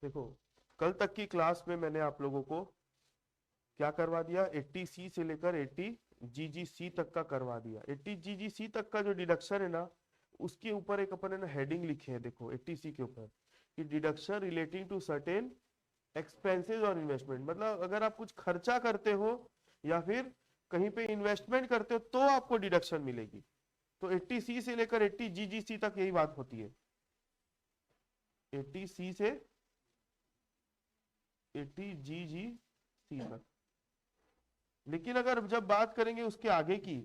देखो, कल तक की क्लास में मैंने आप लोगों को क्या करवा दिया, 80C से लेकर 80GGC तक का करवा दिया। 80GGC तक का जो डिडक्शन है ना, उसके ऊपर एक अपन ने हेडिंग लिखे है, देखो 80C के ऊपर कि deduction relating to certain expenses और इन्वेस्टमेंट। मतलब अगर आप कुछ खर्चा करते हो या फिर कहीं पे इन्वेस्टमेंट करते हो तो आपको डिडक्शन मिलेगी। तो 80C से लेकर 80GGC तक यही बात होती है, 80C से 80GGC तक। लेकिन अगर जब बात करेंगे उसके आगे की,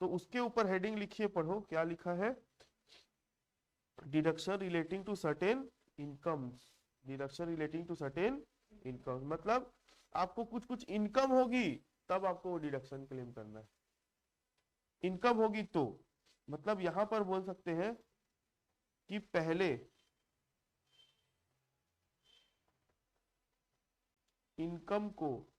तो उसके ऊपर हेडिंग लिखिए, पढ़ो क्या लिखा है, deduction relating to certain income. Deduction relating to certain income मतलब आपको कुछ कुछ इनकम होगी तब आपको वो डिडक्शन क्लेम करना है। इनकम होगी तो मतलब यहां पर बोल सकते हैं कि पहले इनकम को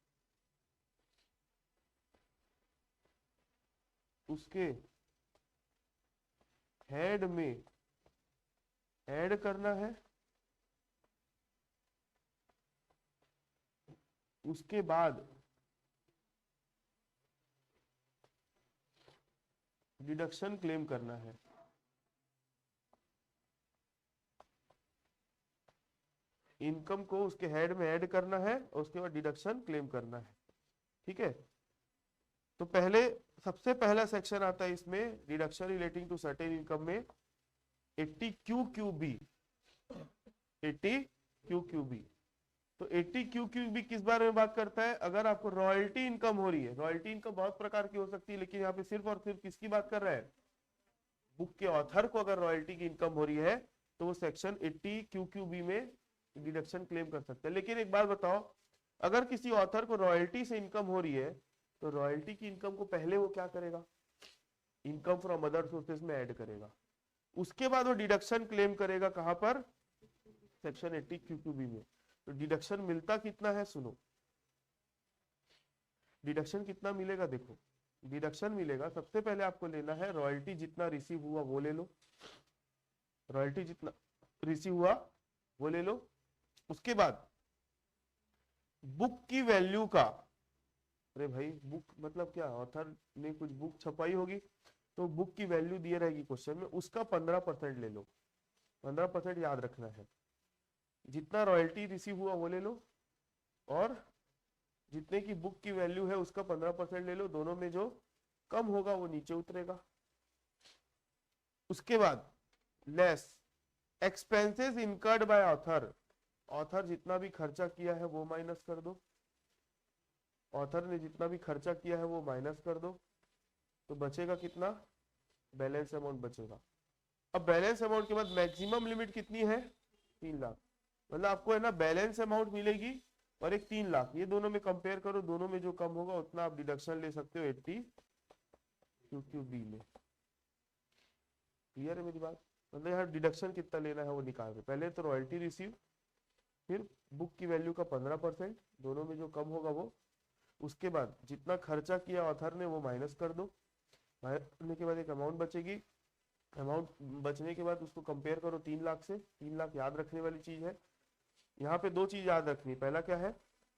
उसके हेड में ऐड करना है, उसके बाद डिडक्शन क्लेम करना है। इनकम को उसके हेड में ऐड करना है और उसके बाद डिडक्शन क्लेम करना है। ठीक है, तो पहले सबसे पहला सेक्शन आता है इसमें deduction relating to certain income में 80QQB। 80QQB, तो 80QQB किस बारे में बात करता है, अगर आपको रॉयल्टी इनकम हो रही है। रॉयल्टी इनकम बहुत प्रकार की हो सकती है, लेकिन यहाँ पे सिर्फ और सिर्फ किसकी बात कर रहा है, बुक के ऑथर को अगर रॉयल्टी की इनकम हो रही है तो वो सेक्शन 80QQB में डिडक्शन क्लेम कर सकते हैं। लेकिन एक बात बताओ, अगर किसी ऑथर को रॉयल्टी से इनकम हो रही है तो रॉयल्टी की इनकम को पहले वो क्या करेगा, इनकम फ्रॉम अदर सोर्सेज में ऐड करेगा, उसके बाद वो डिडक्शन क्लेम करेगा कहां पर, सेक्शन 80QQB में। तो डिडक्शन मिलता कितना है, सुनो डिडक्शन कितना मिलेगा। देखो, डिडक्शन मिलेगा, सबसे पहले आपको लेना है रॉयल्टी जितना रिसीव हुआ वो ले लो, रॉयल्टी जितना रिसीव हुआ वो ले लो। उसके बाद बुक की वैल्यू का, अरे भाई बुक मतलब क्या, ऑथर ने कुछ बुक छपाई होगी तो बुक की वैल्यू दी रहेगी क्वेश्चन में, उसका 15% ले लो। 15% याद रखना है, जितना रॉयल्टी रिसीव हुआ वो ले लो और जितने की बुक की वैल्यू है उसका 15% ले लो। दोनों में जो कम होगा वो नीचे उतरेगा। उसके बाद less expenses incurred by author, author जितना भी खर्चा किया है वो माइनस कर दो, ऑथर ने जितना भी खर्चा किया है वो माइनस कर दो। तो बचेगा कितना, बैलेंस अमाउंट बचेगा। अब बैलेंस अमाउंट के बाद मैक्सिमम लिमिट कितनी है, 3 लाख। मतलब आपको है ना बैलेंस अमाउंट मिलेगी और एक 3 लाख, ये दोनों में कंपेयर करो, दोनों में जो कम होगा उतना आप डिडक्शन ले सकते हो 80QQB में। क्लियर है मेरी बात, मतलब यहाँ डिडक्शन कितना लेना है वो निकाल रहे, पहले तो रॉयल्टी रिसीव, फिर बुक की वैल्यू का 15%, दोनों में जो कम होगा वो, उसके बाद जितना खर्चा किया ऑथर ने वो माइनस कर दो, माइनस करने के बाद एक अमाउंट बचेगी। अमाउंट बचने के बाद उसको कंपेयर करो 3 लाख से। 3 लाख याद रखने वाली चीज है, यहाँ पे दो चीज याद रखनी, पहला क्या है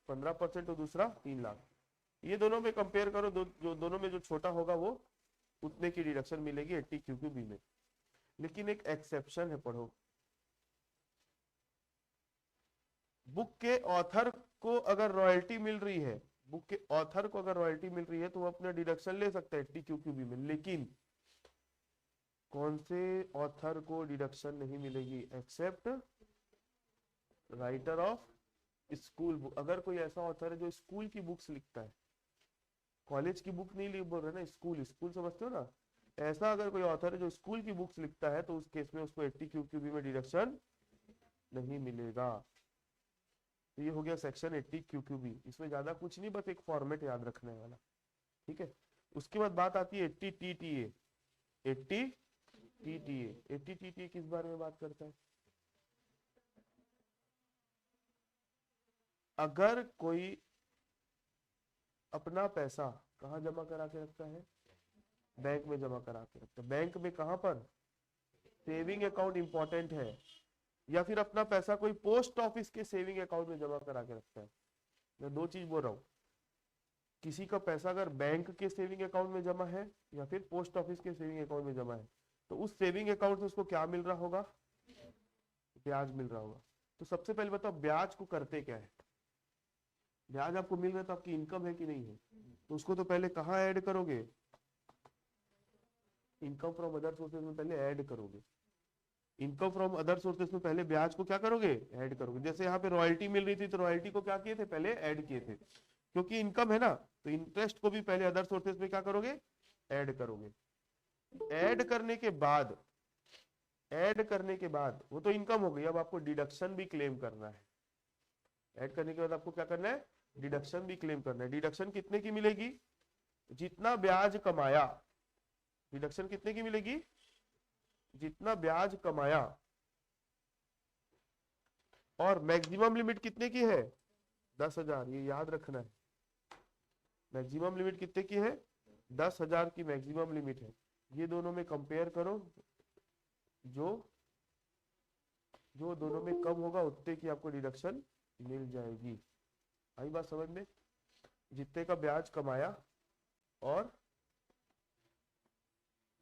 15% और दूसरा 3 लाख। ये दोनों में कंपेयर करो, जो दोनों में जो छोटा होगा वो उतने की डिडक्शन मिलेगी 80QQB में। लेकिन एक एक्सेप्शन है, पढ़ो, बुक के ऑथर को अगर रॉयल्टी मिल रही है, बुक के ऑथर को अगर रॉयल्टी मिल रही है तो वो अपना डिडक्शन ले सकता है 80QQB में। लेकिन कौन से ऑथर को डिडक्शन नहीं मिलेगी, except writer of school book. अगर कोई ऐसा ऑथर है जो स्कूल की बुक्स लिखता है, कॉलेज की बुक नहीं लिख बोल रहे ना, स्कूल, स्कूल समझते हो ना, ऐसा अगर कोई ऑथर है जो स्कूल की बुक्स लिखता है तो उस केस में उसको 80QQB में डिडक्शन नहीं मिलेगा। तो ये हो गया सेक्शन 80QQB, इसमें ज्यादा कुछ नहीं, बस एक फॉर्मेट याद रखने वाला। ठीक है, उसके बाद बात आती है 80TTA। 80TTA, 80TTA किस बारे में बात करता है, अगर कोई अपना पैसा कहाँ जमा करा के रखता है, बैंक में जमा करा के रखता है। बैंक में कहाँ पर, सेविंग अकाउंट इंपॉर्टेंट है, या फिर अपना पैसा कोई पोस्ट ऑफिस के सेविंग अकाउंट में जमा करा के रखता है। मैं दो चीज बोल रहा हूँ, किसी का पैसा अगर बैंक के सेविंग अकाउंट में जमा है या फिर पोस्ट ऑफिस के सेविंग अकाउंट में जमा है, तो उस सेविंग अकाउंट से उसको क्या मिल रहा होगा, ब्याज मिल रहा होगा। तो सबसे पहले बताओ ब्याज को करते क्या है, ब्याज आपको मिल रहा है तो आपकी इनकम है कि नहीं है, तो उसको तो पहले कहाँ ऐड करोगे, इनकम फ्रॉम अदर सोर्सेज में पहले ऐड करोगे। इनकम फ्रॉम अदर सोर्सेज में पहले ब्याज को क्या करोगे, ऐड करोगे। जैसे यहाँ पे रॉयल्टी मिल रही थी तो रॉयल्टी को क्या किए थे, पहले ऐड किए थे, क्योंकि इनकम है ना, तो इंटरेस्ट को भी पहले अदर सोर्सेज में क्या करोगे, ऐड करोगे। ऐड करने के बाद, ऐड करने के बाद वो तो इनकम हो गई, अब आपको डिडक्शन भी क्लेम करना है। ऐड करने के बाद आपको क्या करना है, डिडक्शन भी क्लेम करना है। डिडक्शन कितने की मिलेगी, जितना ब्याज कमाया, डिडक्शन कितने की मिलेगी, जितना ब्याज कमाया। और मैक्सिमम लिमिट कितने की है, 10,000, ये याद रखना है। मैक्सिमम लिमिट कितने की है, 10,000 की मैक्सिमम लिमिट है। ये दोनों में कंपेयर करो, जो जो दोनों में कम होगा उतने की आपको डिडक्शन मिल जाएगी। आई बात समझ में, जितने का ब्याज कमाया और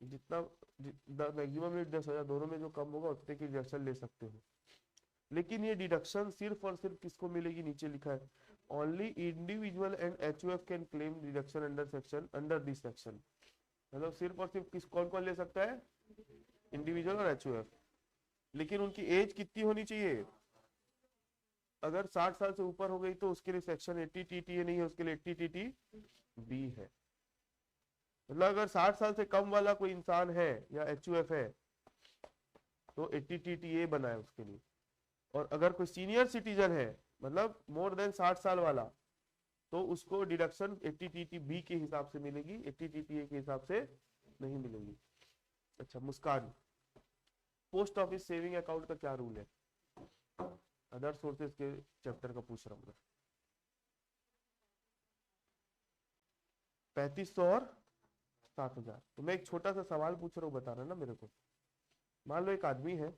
जितना मैक्सिमम लिमिट 10,000, दोनों में जो कम होगा उतने की डिडक्शन ले सकते हो। लेकिन ये डिडक्शन सिर्फ और सिर्फ किसको मिलेगी, नीचे लिखा है only individual and HUF can claim deduction under section, under this section. मतलब सिर्फ और सिर्फ किस, कौन कौन ले सकता है, इंडिविजुअल और एचयूएफ। लेकिन उनकी एज कितनी होनी चाहिए, अगर 60 साल से ऊपर हो गई तो उसके लिए सेक्शन 80 टीटीए नहीं है, उसके लिए 80 टीटी बी है। मतलब अगर 60 साल से कम वाला कोई इंसान है या एचयूएफ है तो 80 टीटीए बना है उसके लिए। और अगर कोई सीनियर सिटीजन है, मतलब मोर देन 60 साल वाला, तो उसको डिडक्शन 80 टीटी बी के हिसाब से मिलेगी, 80 टीटीए के हिसाब से नहीं मिलेगी। अच्छा मुस्कान, पोस्ट ऑफिस सेविंग अकाउंट का क्या रूल है, अदर सोर्सेज के चैप्टर का पूछ रहा हूँ मैं। 3500 और 7,000। तो मैं एक छोटा सा सवाल पूछ रहा हूँ, बताना ना मेरे को। मान लो एक आदमी है,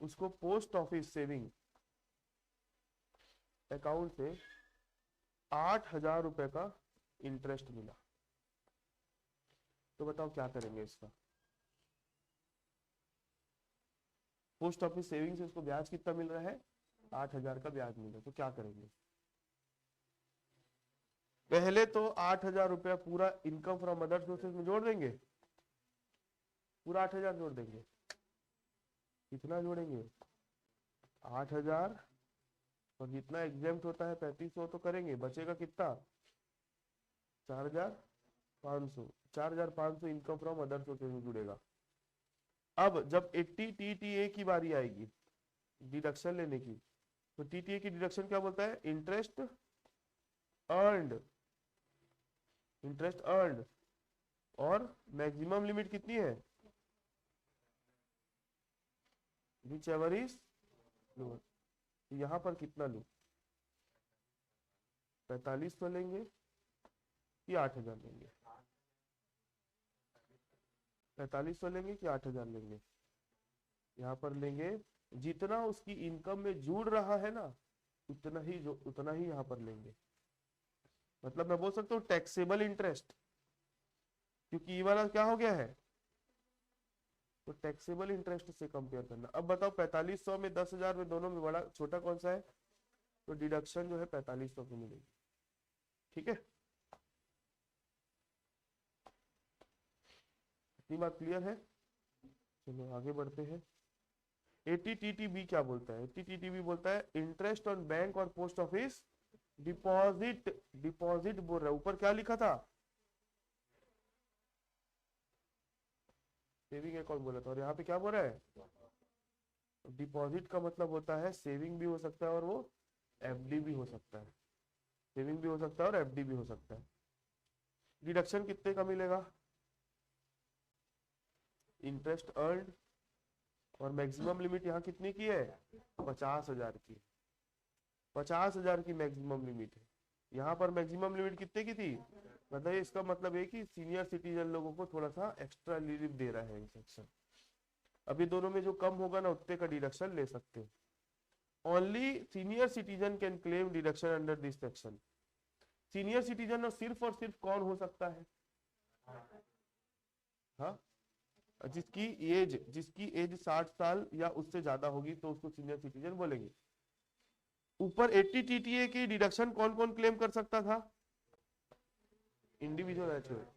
उसको पोस्ट ऑफिस सेविंग अकाउंट से 8,000 रुपए का इंटरेस्ट मिला, तो बताओ क्या करेंगे इसका। पोस्ट ऑफिस सेविंग से उसको ब्याज कितना मिल रहा है, 8,000 का ब्याज मिल रहा है, तो क्या करेंगे। पहले तो 8,000 रुपया पूरा इनकम फ्रॉम अदर सोर्सेज में जोड़ देंगे, पूरा 8,000 जोड़ देंगे। कितना जोड़ेंगे, 8,000 और जितना एग्जेम्प्ट होता है 3,500 तो करेंगे, बचेगा कितना, 4,500। 4,500 इनकम फ्रॉम अदर सोर्सेज में जुड़ेगा। अब जब 80 टीटीए की बारी आएगी डिडक्शन लेने की, तो टीटीए की डिडक्शन क्या बोलता है, इंटरेस्ट अर्न्ड, इंटरेस्ट अर्न्ड। और मैक्सिमम लिमिट कितनी है, विच एवर इज लोअर। यहां पर कितना लू, 4500 लेंगे कि 8,000 लेंगे, 4500 लेंगे कि 8,000 लेंगे। यहाँ पर लेंगे जितना उसकी इनकम में जुड़ रहा है ना, उतना ही यहाँ पर लेंगे। मतलब मैं बोल सकता हूँ टैक्सेबल इंटरेस्ट, क्योंकि ये वाला क्या हो गया है, तो टैक्सेबल इंटरेस्ट से कंपेयर करना। अब बताओ 4500 में 10,000 में दोनों में बड़ा छोटा कौन सा है, तो डिडक्शन जो है 4500 की मिलेगी। ठीक है, इतनी बात क्लियर है। चलो आगे बढ़ते हैं। एटीटीटीबी क्या बोलता है, एटीटीटीबी बोलता है इंटरेस्ट ऑन बैंक और पोस्ट ऑफिस डिपॉजिट, डिपॉजिट बोल रहा है, ऊपर क्या लिखा था, सेविंग अकाउंट बोला था, और यहाँ पे क्या बोल रहा है, डिपॉजिट का मतलब होता है सेविंग भी हो सकता है और वो एफडी भी हो सकता है, सेविंग भी हो सकता है और एफडी भी हो सकता है। डिडक्शन कितने का मिलेगा, इंटरेस्ट अर्न्ड, और मैक्सिमम लिमिट यहाँ कितने की है, 50,000 की, 50,000 की मैक्सिमम लिमिट है। यहाँ पर मैक्सिमम लिमिट कितने की थी, मतलब इसका मतलब है कि सीनियर सिटीजन लोगों को थोड़ा सा एक्स्ट्रा रिलीफ दे रहा है सेक्शन। अभी दोनों में जो कम होगा ना उतने का डिडक्शन ले सकते हो। Only senior citizen can claim deduction under this section. Senior citizen और सिर्फ कौन हो सकता है? हाँ, जिसकी एज 60 साल या उससे ज्यादा होगी तो उसको सीनियर सिटीजन बोलेंगे। ऊपर 80 टीटीए की डिडक्शन कौन कौन क्लेम कर सकता था? Individual HUF.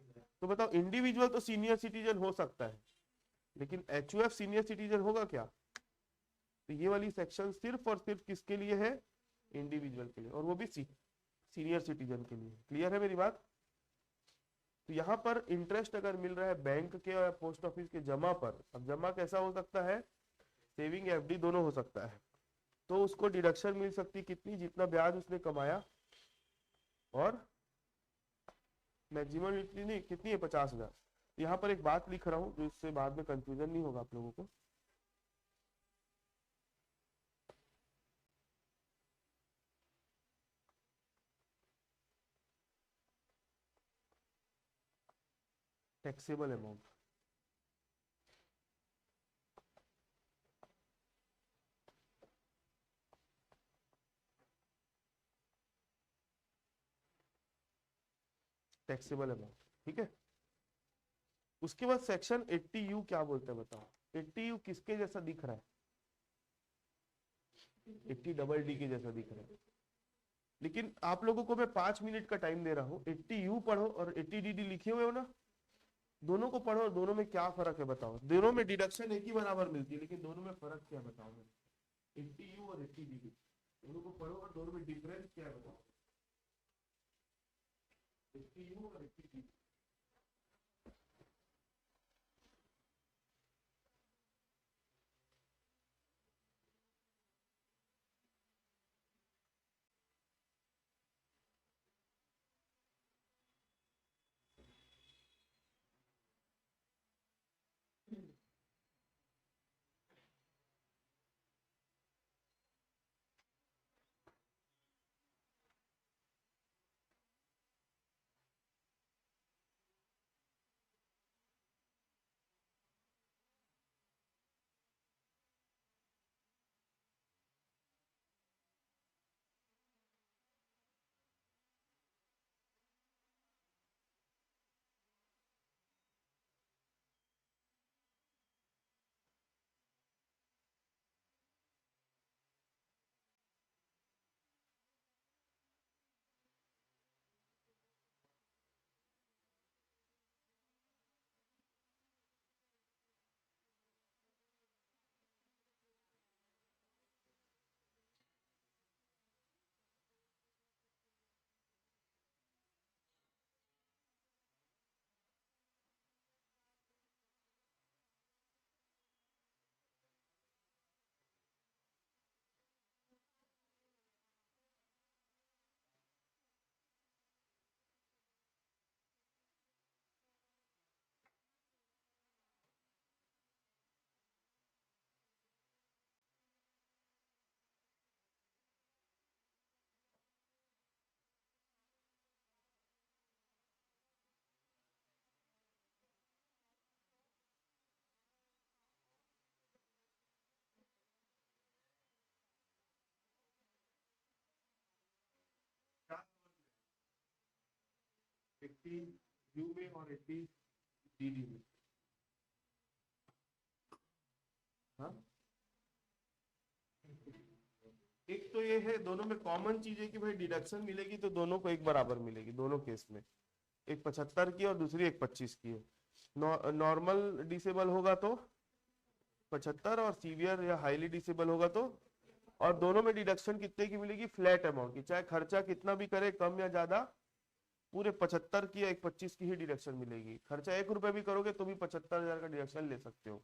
तो बताओ, इंडिविजुअल तो सीनियर सिटीजन हो सकता है, लेकिन एचयूएफ सीनियर सिटीजन होगा क्या? तो ये वाली सेक्शन सिर्फ और सिर्फ किसके लिए है? इंडिविजुअल के लिए, और वो भी सीनियर सिटीजन के लिए। क्लियर है मेरी बात? तो यहाँ पर इंटरेस्ट अगर मिल रहा है बैंक के और पोस्ट ऑफिस के जमा पर, अब जमा कैसा हो सकता है? सेविंग एफडी दोनों हो सकता है। तो उसको डिडक्शन मिल सकती कितनी? जितना ब्याज उसने कमाया, और मैक्सिमम कितनी है? 50,000। यहाँ पर एक बात लिख रहा हूँ जो इससे बाद में कंफ्यूजन नहीं होगा आप लोगों को। टैक्सेबल अमाउंट, टैक्सेबल अमाउंट, ठीक है। उसके बाद सेक्शन 80U क्या बोलते हैं बताओ? 80U किसके जैसा दिख रहा है? 80 डी के जैसा दिख रहा है। लेकिन आप लोगों को मैं 5 मिनट का टाइम दे रहा हूँ, 80U पढ़ो और 80DD लिखे हुए हो ना, दोनों को पढ़ो और दोनों में क्या फर्क है बताओ। दोनों में डिडक्शन एक ही बराबर मिलती है, लेकिन दोनों में फर्क क्या बताओ? 80U और 80DD दोनों को पढ़ो और दोनों में डिफरेंस क्या है बताओ। 80U और 80DD। क्या 80U में और 80DD में? हाँ, एक तो ये है दोनों में कॉमन चीज है कि भाई डिडक्शन मिलेगी तो दोनों को एक बराबर मिलेगी दोनों केस में। एक 75 की और दूसरी एक 25 की है। नॉर्मल डिसेबल होगा तो 75, और सीवियर या हाईली डिसेबल होगा तो, और दोनों में डिडक्शन कितने की मिलेगी? फ्लैट अमाउंट की, चाहे खर्चा कितना भी करे कम या ज्यादा, पूरे 75 की या एक 25 की ही डिडक्शन मिलेगी। खर्चा 1 रुपए भी करोगे तो भी 75,000 का डिडक्शन ले सकते हो।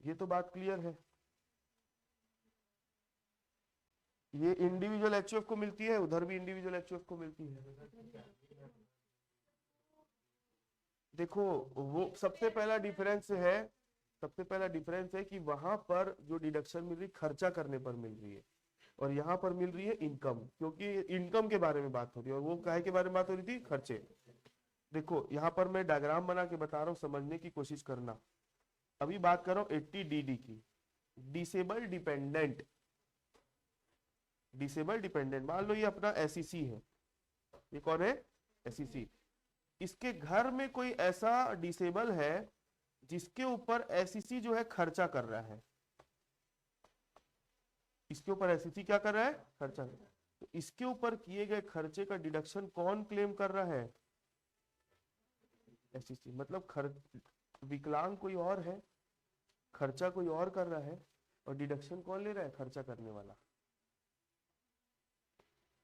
ये तो बात क्लियर है। ये इंडिविजुअल एचयूएफ को मिलती है, उधर भी इंडिविजुअल एचयूएफ को मिलती है। देखो, वो सबसे पहला डिफरेंस है, सबसे पहला डिफरेंस है कि वहां पर जो डिडक्शन मिल रही खर्चा करने पर मिल रही है, और यहाँ पर मिल रही है इनकम, क्योंकि इनकम के बारे में बात हो रही है और वो काहे के बारे में बात हो रही थी? खर्चे। देखो यहाँ पर मैं डायग्राम बना के बता रहा हूँ, समझने की कोशिश करना। अभी बात कर रहा हूं 80 DD की, डिसेबल डिपेंडेंट। डिसेबल डिपेंडेंट, मान लो ये अपना SEC है, ये कौन है? SEC। इसके घर में कोई ऐसा डिसेबल है जिसके ऊपर SEC जो है खर्चा कर रहा है, इसके ऊपर SEC क्या कर रहा है? खर्चा। तो इसके ऊपर किए गए खर्चे का डिडक्शन कौन क्लेम कर रहा है? SEC। मतलब विकलांग कोई और है, खर्चा कोई और कर रहा है, और डिडक्शन कौन ले रहा है? खर्चा करने वाला।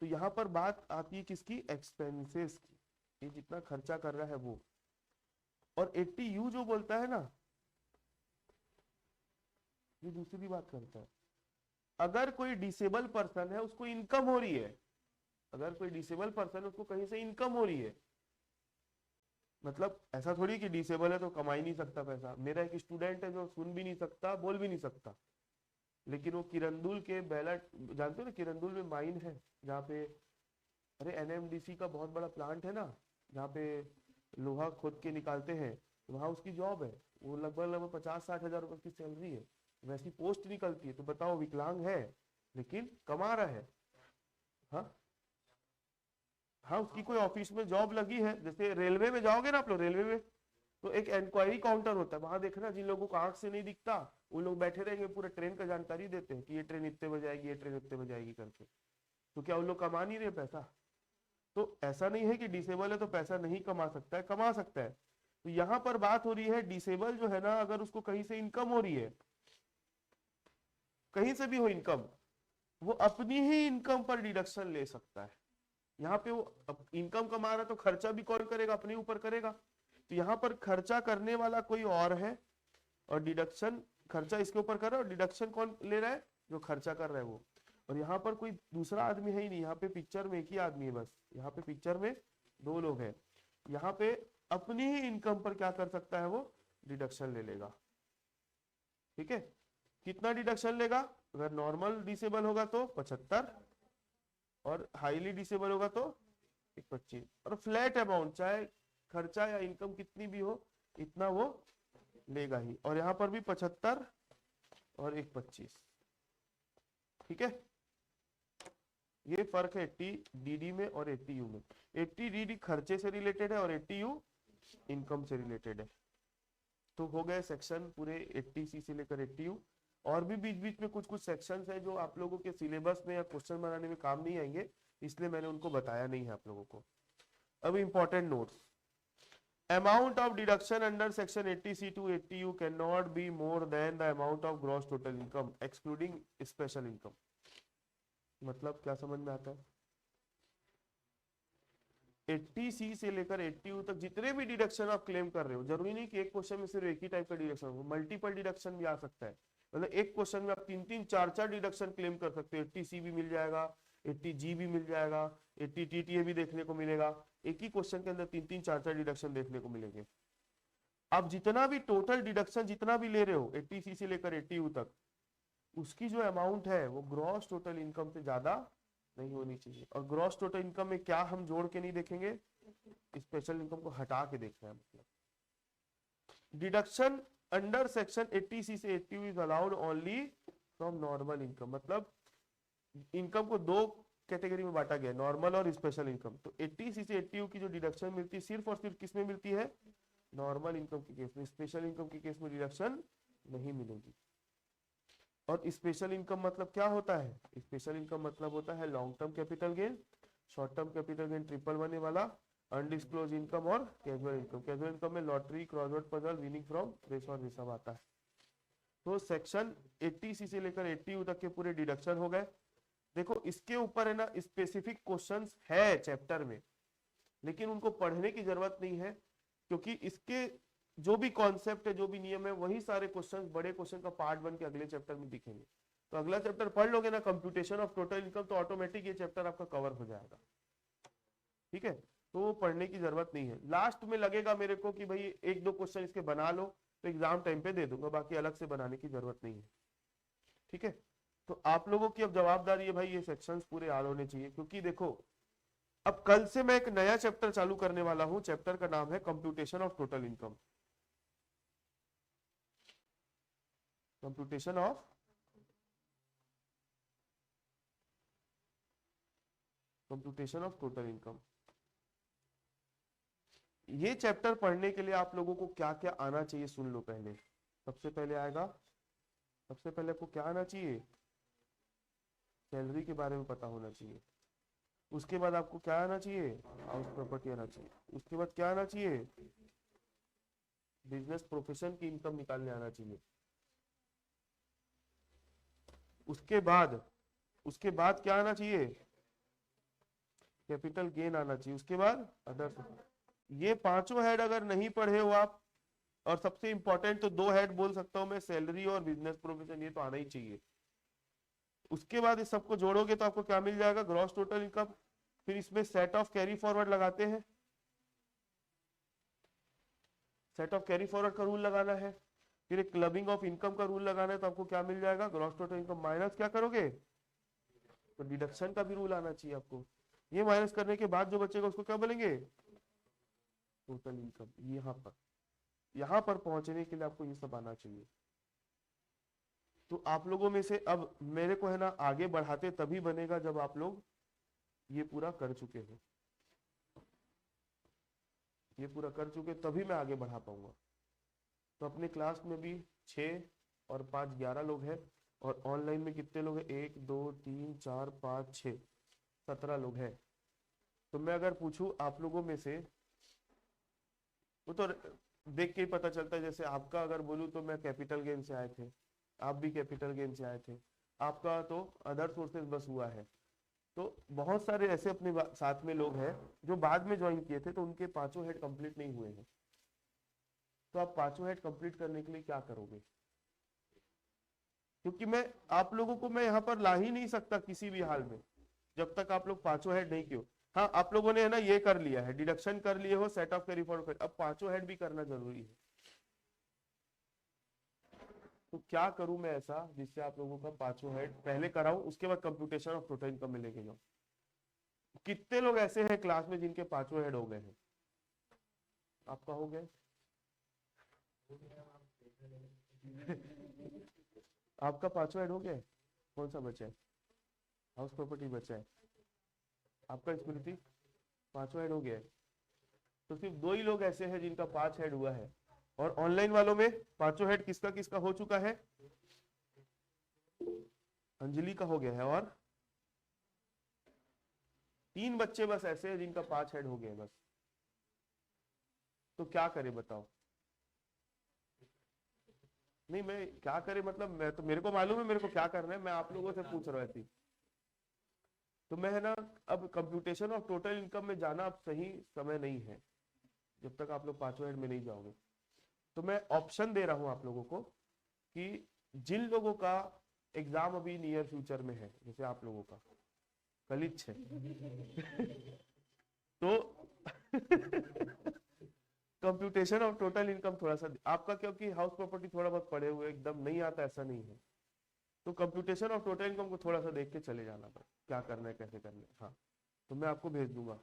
तो यहां पर बात आती है किसकी? एक्सपेंसेस की, ये जितना खर्चा कर रहा है वो। और 80U जो बोलता है ना, ये दूसरी बात करता है। अगर कोई डिसेबल पर्सन है, उसको इनकम हो रही है, अगर कोई डिसेबल पर्सन है उसको कहीं से इनकम हो रही है, मतलब ऐसा थोड़ी कि डिसेबल है तो कमा ही नहीं सकता पैसा। मेरा एक स्टूडेंट है जो सुन भी नहीं सकता, बोल भी नहीं सकता, लेकिन वो किरंदुल के बेला, जानते हो ना किरंदुल में माइन है जहाँ पे, अरे NMDC का बहुत बड़ा प्लांट है ना, जहाँ पे लोहा खोद के निकालते हैं, वहां उसकी जॉब है, वो लगभग 50-60 हजार रुपए की सैलरी है, वैसी पोस्ट निकलती है। तो बताओ, विकलांग है लेकिन कमा रहा है। हाँ हाँ, उसकी कोई ऑफिस में जॉब लगी है, जैसे रेलवे में जाओगे ना आप लोग, रेलवे में तो एक इंक्वायरी काउंटर होता है, वहां देखना जिन लोगों को आंख से नहीं दिखता वो लोग बैठे रहेंगे, पूरे ट्रेन का जानकारी देते हैं कि ये ट्रेन इतने बजे आएगी, ये ट्रेन इतने बजे आएगी करके। तो क्या उन लोग कमा नहीं रहे पैसा? तो ऐसा नहीं है कि डिसेबल है तो पैसा नहीं कमा सकता है, कमा सकता है। तो यहाँ पर बात हो रही है डिसेबल जो है ना, अगर उसको कहीं से इनकम हो रही है, कहीं से भी हो इनकम, वो अपनी ही इनकम पर डिडक्शन ले सकता है। यहाँ पे वो इनकम कमा रहा है तो खर्चा भी कौन करेगा? अपने ऊपर करेगा। तो यहाँ पर खर्चा करने वाला कोई और है, और डिडक्शन, खर्चा इसके ऊपर कर रहा है और डिडक्शन कौन ले रहा है? जो खर्चा कर रहा है वो। और यहाँ पर कोई दूसरा आदमी है ही नहीं, यहाँ पे पिक्चर में एक ही आदमी है बस, यहाँ पे पिक्चर में 2 लोग हैं। यहाँ पे अपनी ही इनकम पर क्या कर सकता है? वो डिडक्शन ले लेगा। ठीक है, कितना डिडक्शन लेगा? अगर नॉर्मल डिसेबल होगा तो 75, और हाईली डिसेबल होगा तो 25, और फ्लैट अमाउंट, चाहे खर्चा या इनकम कितनी भी हो, इतना वो लेगा ही। और यहाँ पर भी 75 और 25। ठीक है, ये फर्क है 80 DD में और 80U में। 80 DD खर्चे से रिलेटेड है और 80U इनकम से रिलेटेड है। तो हो गए सेक्शन पूरे 80C से लेकर 80U। और भी बीच बीच में कुछ कुछ सेक्शंस है जो आप लोगों के सिलेबस में या क्वेश्चन बनाने में काम नहीं आएंगे, इसलिए मैंने उनको बताया नहीं है आप लोगों को। अब important notes, amount of deduction under section 80C to 80U cannot be more than the amount of gross total income excluding special income। मतलब क्या समझ में आता है? 80C से लेकर 80U तक जितने भी डिडक्शन आप क्लेम कर रहे हो, जरूरी नहीं कि एक क्वेश्चन में सिर्फ एक ही टाइप का डिडक्शन हो, मल्टीपल डिडक्शन भी आ सकता है। मतलब एक क्वेश्चन में आप 3-3, 4-4 डिडक्शन क्लेम कर सकते हो। 80C भी मिल जाएगा, 80G भी मिल जाएगा, 80TTA भी देखने को मिलेगा। एक ही क्वेश्चन के अंदर 3-3, 4-4 डिडक्शन देखने को मिलेंगे। आप जितना भी टोटल डिडक्शन जितना भी ले रहे हो 80C से लेकर 80U तक, उसकी जो अमाउंट है वो ग्रॉस टोटल इनकम से ज्यादा नहीं होनी चाहिए। और ग्रॉस टोटल इनकम में क्या हम जोड़ के नहीं देखेंगे? स्पेशल इनकम को हटा के देखना है। मतलब डिडक्शन अंडर सेक्शन 80C से 80U is allowed only from normal income. मतलब इनकम को 2 कैटेगरी में बांटा गया, नॉर्मल और स्पेशल इनकम। तो 80C से 80U की जो डिडक्शन मिलती है सिर्फ और सिर्फ किस में मिलती है? नॉर्मल इनकम के केस में। स्पेशल इनकम के केस में डिडक्शन नहीं मिलेगी। और स्पेशल इनकम मतलब क्या होता है? स्पेशल इनकम मतलब होता है long term capital gain, short term capital gain triple बनने वाला, अनडिस्क्लोज इनकम और कैजुअल इनकम। कैजुअल इनकम में lottery, crossword puzzle, winning from race और ये सब आता है। तो सेक्शन 80C से लेकर 80U तक के पूरे डिडक्शन हो गए। देखो इसके ऊपर है ना स्पेसिफिक क्वेश्चंस है चैप्टर में, लेकिन उनको पढ़ने की जरूरत नहीं है, क्योंकि इसके जो भी कॉन्सेप्ट है, जो भी नियम है, वही सारे क्वेश्चंस बड़े क्वेश्चन का पार्ट बन के अगले चैप्टर में दिखेंगे। तो अगला चैप्टर पढ़ लोगे ना, कंप्यूटेशन ऑफ टोटल इनकम, तो ऑटोमेटिक ये चैप्टर आपका कवर हो जाएगा। ठीक है, तो वो पढ़ने की जरूरत नहीं है। लास्ट में लगेगा मेरे को कि भाई 1-2 क्वेश्चन इसके बना लो, तो एग्जाम टाइम पे दे दूंगा, बाकी अलग से बनाने की जरूरत नहीं है। ठीक है, तो आप लोगों की अब जवाबदारी है भाई ये सेक्शंस पूरे याद होने चाहिए। क्योंकि देखो अब कल से मैं एक नया चैप्टर चालू करने वाला हूं, चैप्टर का नाम है computation of total income. Computation of total income. ये चैप्टर पढ़ने के लिए आप लोगों को क्या क्या आना चाहिए सुन लो पहले। सबसे पहले आएगा, सबसे पहले आपको क्या आना चाहिए, सैलरी के बारे में पता होना चाहिए। उसके बाद आपको क्या आना चाहिए, हाउस प्रॉपर्टी आना चाहिए। उसके बाद क्या आना चाहिए, बिजनेस प्रोफेशन की इनकम निकालने आना चाहिए। उसके बाद क्या आना चाहिए, कैपिटल गेन आना चाहिए। उसके बाद अदर। ये पांचों हेड अगर नहीं पढ़े हो आप, और सबसे इंपॉर्टेंट तो दो हेड बोल सकता हूं मैं, सैलरी और बिजनेस प्रोफेशन, ये तो आना ही चाहिए। उसके बाद इस सबको जोड़ोगे तो आपको क्या मिल जाएगा, ग्रॉस टोटल इनकम। फिर इसमें सेट ऑफ कैरी फॉरवर्ड लगाते हैं, सेट ऑफ कैरी फॉरवर्ड का रूल लगाना है। फिर एक क्लबिंग ऑफ इनकम का रूल लगाना है, तो आपको क्या मिल जाएगा, ग्रॉस टोटल इनकम माइनस क्या करोगे, तो डिडक्शन का भी रूल आना चाहिए आपको। ये माइनस करने के बाद जो बचेगा उसको क्या बोलेंगे, टोटल इनकम। यहाँ पर पहुंचने के लिए आपको ये सब आना चाहिए। तो आप लोगों में से अब मेरे को है ना आगे बढ़ाते तभी बनेगा जब आप लोग ये पूरा कर चुके हो, ये पूरा कर चुके तभी मैं आगे बढ़ा पाऊंगा। तो अपने क्लास में भी 6 और 5 11 लोग हैं, और ऑनलाइन में कितने लोग हैं, 1 2 3 4 5 6 17 लोग हैं। तो मैं अगर पूछूं आप लोगों में से, वो तो देख के ही पता चलता है। जैसे आपका अगर बोलूं तो मैं कैपिटल गेन से आए थे, आप भी कैपिटल गेन से आए थे, आपका तो अदर सोर्सेज बस हुआ है। तो बहुत सारे ऐसे अपने साथ में लोग हैं जो बाद में ज्वाइन किए थे, तो उनके पांचों हेड कंप्लीट नहीं हुए हैं। तो आप पांचों हेड कंप्लीट करने के लिए क्या करोगे, क्योंकि मैं आप लोगों को मैं यहाँ पर ला ही नहीं सकता किसी भी हाल में जब तक आप लोग पांचों हेड नहीं किए। हाँ, आप लोगों ने है ना ये कर लिया है, डिडक्शन कर लिए हो, सेट ऑफ कैरी फॉरवर्ड, अब पांचों हेड भी करना जरूरी है। तो क्या करूं मैं ऐसा जिससे आप लोगों का पांचों हेड पहले कराऊं, उसके बाद कंप्यूटेशन ऑफ टोटल इनकम में लेके जाऊं। कितने लोग ऐसे हैं क्लास में जिनके पांचों हेड हो गए हैं, आपका हो गया आपका पांचों हेड हो गया, कौन सा बचा है, हाउस प्रॉपर्टी बचा है, आपका स्मृति पांचों हेड हो गया है। तो सिर्फ दो ही लोग ऐसे हैं जिनका 5 हेड हुआ है, और ऑनलाइन वालों में पांचों हेड किसका किसका हो चुका है, अंजलि का हो गया है, और 3 बच्चे बस ऐसे हैं जिनका 5 हेड हो गया है बस। तो क्या करे बताओ, नहीं मैं क्या करे मतलब, मैं तो मेरे को मालूम है मेरे को क्या करना है, मैं आप लोगों से पूछ रहा थी। तो मैं है ना, अब कंप्यूटेशन ऑफ टोटल इनकम में जाना अब सही समय नहीं है जब तक आप लोग पांचों हेड में नहीं जाओगे। तो मैं ऑप्शन दे रहा हूं आप लोगों को कि जिन लोगों का एग्जाम अभी नियर फ्यूचर में है, जैसे आप लोगों का कलिच है तो कंप्यूटेशन ऑफ टोटल इनकम थोड़ा सा आपका, क्योंकि हाउस प्रॉपर्टी थोड़ा बहुत पढ़े हुए एकदम नहीं आता ऐसा नहीं है, तो कंप्यूटेशन ऑफ टोटल इनकम को थोड़ा सा देख के चले जाना पर क्या करना है कैसे करना है। हाँ, तो मैं आपको भेज दूंगा।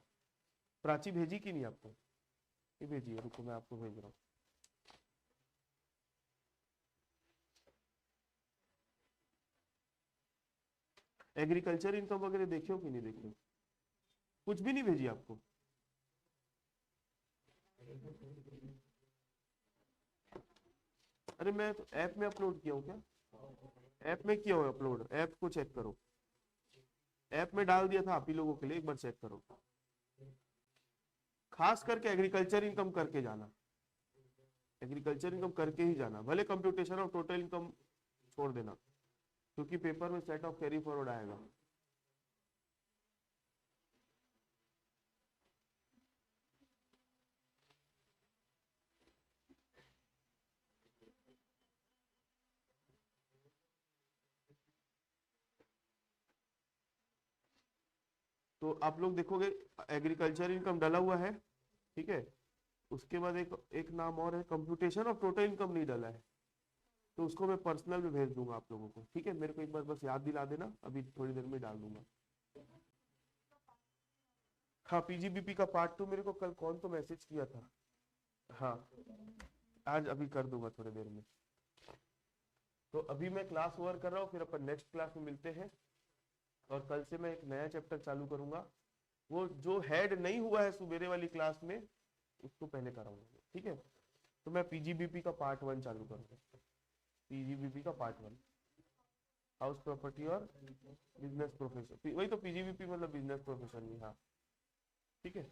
प्राची भेजी कि नहीं आपको, ये भेजिए, रुको मैं आपको भेज रहा हूँ। एग्रीकल्चर इनकम वगैरह देखे हो कि नहीं देखे हो, कुछ भी नहीं भेजी आपको, अरे मैं तो ऐप में अपलोड किया हूँ क्या, ऐप में किया हो अपलोड, ऐप को चेक करो, ऐप में डाल दिया था आप ही लोगों के लिए, एक बार चेक करो। खास करके एग्रीकल्चर इनकम करके जाना, एग्रीकल्चर इनकम करके ही जाना, भले कंप्यूटेशन ऑफ टोटल इनकम छोड़ देना, क्योंकि पेपर में सेट ऑफ कैरी फॉरवर्ड आएगा। तो आप लोग देखोगे एग्रीकल्चर इनकम डाला हुआ है, ठीक है। उसके बाद एक एक नाम और है, कंप्यूटेशन ऑफ टोटल इनकम नहीं डाला है, तो उसको मैं पर्सनल में भेज दूंगा आप लोगों को, ठीक है। मेरे को एक बार बस याद दिला देना, अभी थोड़ी देर में डाल दूंगा। हाँ, पीजीबीपी का पार्ट 2 मेरे को कल कौन तो मैसेज किया था, हाँ आज अभी कर दूंगा थोड़ी देर में। तो अभी मैं क्लास ओवर कर रहा हूँ, फिर अपन नेक्स्ट क्लास में मिलते हैं। और कल से मैं एक नया चैप्टर चालू करूंगा, वो जो हेड नहीं हुआ है सुबेरे वाली क्लास में उसको पहले कराऊंगा, ठीक है। तो मैं पीजीबीपी का पार्ट 1 चालू करूंगा, पीजीबीपी का पार्ट 1, हाउस प्रॉपर्टी और बिजनेस प्रोफेशन, वही तो पीजीबीपी मतलब बिजनेस प्रोफेशन ही, हाँ ठीक है।